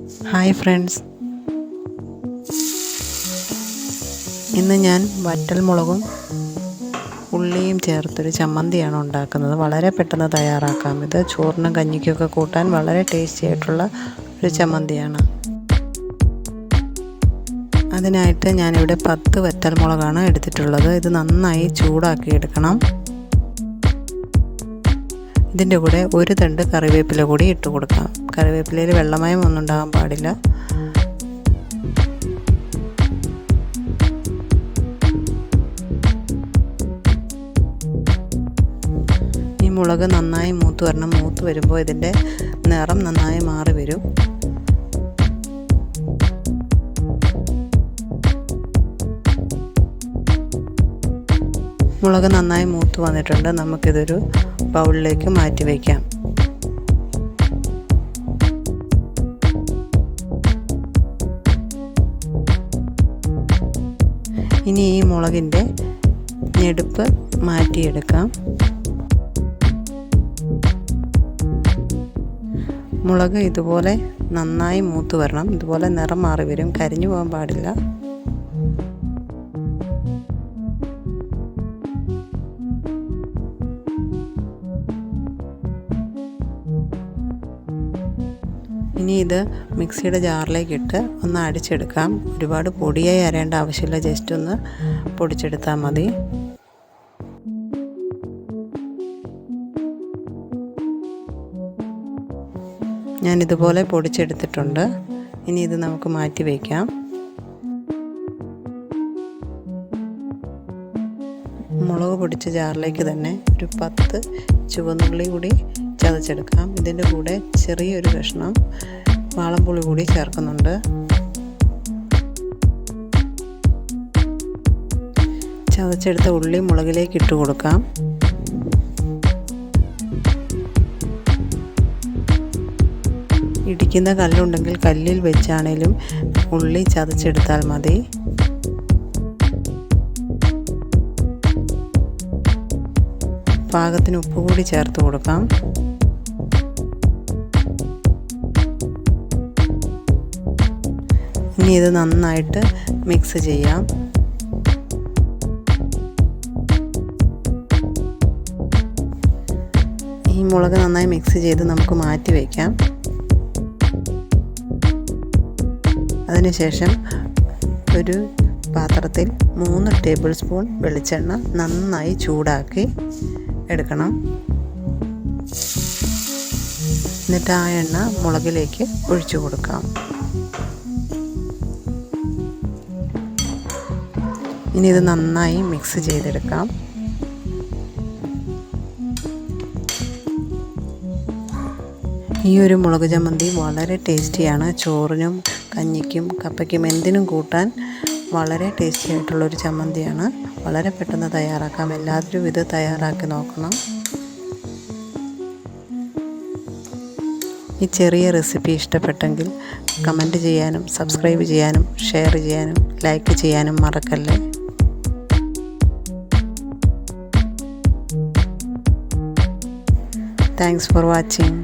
Hi friends, ഇന്ന് ഞാൻ വറ്റൽമുളകും ഉള്ളിയും ചേർത്തൊരു ചമ്മന്തിയാണ് ഉണ്ടാക്കുന്നത്. വളരെ പെട്ടെന്ന് തയ്യാറാക്കാം. ഇത് ചോറിനും കഞ്ഞിക്കൊക്കെ കൂട്ടാൻ വളരെ ടേസ്റ്റി ആയിട്ടുള്ള ഒരു ചമ്മന്തിയാണ്. അതിനായിട്ട് ഞാനിവിടെ 10 വറ്റൽമുളകാണ് എടുത്തിട്ടുള്ളത്. ഇത് നന്നായി ചൂടാക്കി എടുക്കണം. ഇതിൻ്റെ കൂടെ ഒരു തണ്ട് കറിവേപ്പില കൂടി ഇട്ട് കൊടുക്കാം. കറിവേപ്പിലയിൽ വെള്ളമയം ഒന്നും ഉണ്ടാകാൻ പാടില്ല. ഈ മുളക് നന്നായി മൂത്ത് വരണം. മൂത്ത് വരുമ്പോൾ ഇതിൻ്റെ നിറം നന്നായി മാറി വരും. മുളക് നന്നായി മൂത്ത് വന്നിട്ടുണ്ട്. നമുക്കിതൊരു ബൗളിലേക്ക് മാറ്റി വയ്ക്കാം. ഇനി ഈ മുളകിൻ്റെ ഞെടുപ്പ് മാറ്റിയെടുക്കാം. മുളക് ഇതുപോലെ നന്നായി മൂത്ത് വരണം. ഇതുപോലെ നിറം മാറി വരും. കരിഞ്ഞു പോകാൻ പാടില്ല. ഇനി ഇത് മിക്സിയുടെ ജാറിലേക്ക് ഇട്ട് ഒന്ന് അടിച്ചെടുക്കാം. ഒരുപാട് പൊടിയായി അരയേണ്ട ആവശ്യമില്ല. ജസ്റ്റ് ഒന്ന് പൊടിച്ചെടുത്താൽ മതി. ഞാനിതുപോലെ പൊടിച്ചെടുത്തിട്ടുണ്ട്. ഇനി ഇത് നമുക്ക് മാറ്റി വയ്ക്കാം. മുളക് പൊടിച്ച ജാറിലേക്ക് തന്നെ ഒരു 10 ചുവന്നുള്ളി കൂടി ചതച്ചെടുക്കാം. ഇതിൻ്റെ കൂടെ ചെറിയൊരു കഷ്ണം വാളംപുളി കൂടി ചേർക്കുന്നുണ്ട്. ചതച്ചെടുത്ത ഉള്ളി മുളകിലേക്ക് ഇട്ട് കൊടുക്കാം. ഇടിക്കുന്ന കല്ലുണ്ടെങ്കിൽ കല്ലിൽ വെച്ചാണേലും ഉള്ളി ചതച്ചെടുത്താൽ മതി. പാകത്തിന് ഉപ്പ് കൂടി ചേർത്ത് കൊടുക്കാം. ഇനി ഇത് നന്നായിട്ട് മിക്സ് ചെയ്യാം. ഈ മുളക് നന്നായി മിക്സ് ചെയ്ത് നമുക്ക് മാറ്റി വയ്ക്കാം. അതിനുശേഷം ഒരു പാത്രത്തിൽ 3 ടേബിൾ സ്പൂൺ വെളിച്ചെണ്ണ നന്നായി ചൂടാക്കി എടുക്കണം. എന്നിട്ട് ആ എണ്ണ മുളകിലേക്ക് ഒഴിച്ചു കൊടുക്കാം. ഇനി ഇത് നന്നായി മിക്സ് ചെയ്തെടുക്കാം. ഈ ഒരു മുളക് ചമ്മന്തി വളരെ ടേസ്റ്റിയാണ്. ചോറിനും കഞ്ഞിക്കും കപ്പയ്ക്കും എന്തിനും കൂട്ടാൻ വളരെ ടേസ്റ്റി ആയിട്ടുള്ളൊരു ചമ്മന്തിയാണ്. വളരെ പെട്ടെന്ന് തയ്യാറാക്കാം. എല്ലാവരും ഇത് തയ്യാറാക്കി നോക്കണം. ഈ ചെറിയ റെസിപ്പി ഇഷ്ടപ്പെട്ടെങ്കിൽ കമൻറ്റ് ചെയ്യാനും സബ്സ്ക്രൈബ് ചെയ്യാനും ഷെയർ ചെയ്യാനും ലൈക്ക് ചെയ്യാനും മറക്കല്ലേ. Thanks for watching.